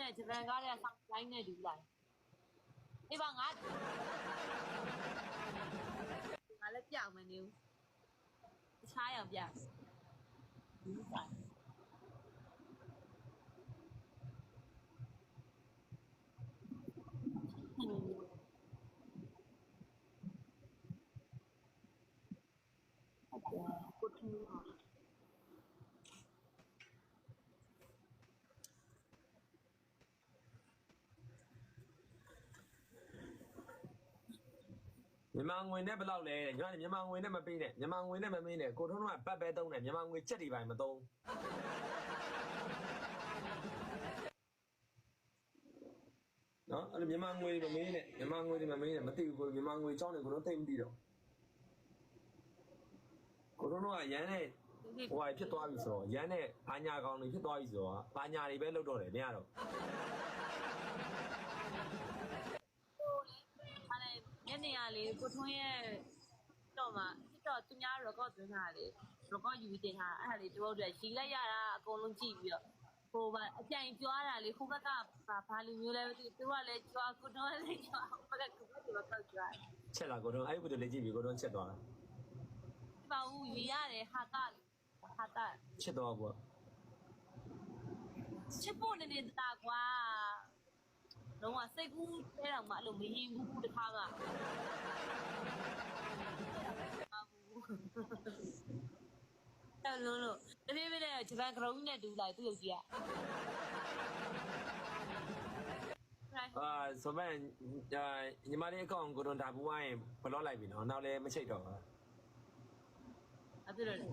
နဲ့ဂျပန်ကားတွေကဆောင်းတိုင်းနဲ့တူလိုက်အေးပါငါလည်းပြောင်းမနေဘူးတခြားအောင်ပြောင်းဘူးဆိုင်ကိုထူးမြန်မာငွေနဲ့ဘယ်လောက်လဲညီမမြန်မာငွေနဲ့မပေးနဲ့မြန်မာငွေနဲ့မမင်းနဲ့ကိုထုံးကဘတ်ပဲသုံးတယ်မြန်မာငွေချက်တွေပိုင်းမသုံးနော်အဲ့လိုမြန်မာငွေမမင်းနဲ့မြန်မာငွေတွေမမင်းနဲ့မသိဘူးကိုမြန်မာငွေအကြောင်းတွေကိုတော့သိမသိတော့ကိုထုံးကရန်နဲ့ဟိုဟာဖြစ်သွားပြီဆိုတော့ရန်နဲ့ဘာညာကောင်တွေဖြစ်သွားပြီဆိုတော့ဘာညာတွေပဲလုပ်တော့တယ်တရားတော့ညနေရလေကိုထွန်းရဲ့တော့မှတော့သူများ record သွင်းတာလေ record ယူတင်တာအဲ့ဒါလေးတို့အတွက်ရီလိုက်ရတာအကုန်လုံးကြည့်ပြီးတော့ဟိုအပြိုင်ကြွားတာလေဟိုဘက်ကဘာလူမျိုးလဲမသိဘူးသူကလည်းကြွားကိုထွန်းလည်းကြွားဘက်ကကိုထွန်းကတော့ကြွားချက်လာကိုထုံးအဲ့ဒီဗီဒီယိုလေးကြည့်ပြီးကိုထုံးချက်သွားတာဒီပါဦးရီရတယ်ဟာတာချက်တော့ပေါ့ချစ်ဖို့နေတာကွာလုံးဝစိတ်ကူးတဲတော့မှအဲ့လိုမရင်ဘူးတခါကအဲ့လိုလို့တပြေးပြေးနဲ့ဂျပန်ကရုံးနဲ့တူလိုက်သူ့ရုပ်ကြီးอ่ะဆိုမဲ့ညီမလေးအကောင့်ကိုတော့ဒါဘူးဝိုင်းဘလော့လိုက်ပြီနော်နောက်လည်းမချိတ်တော့ဘူးအဲ့ဒါလေ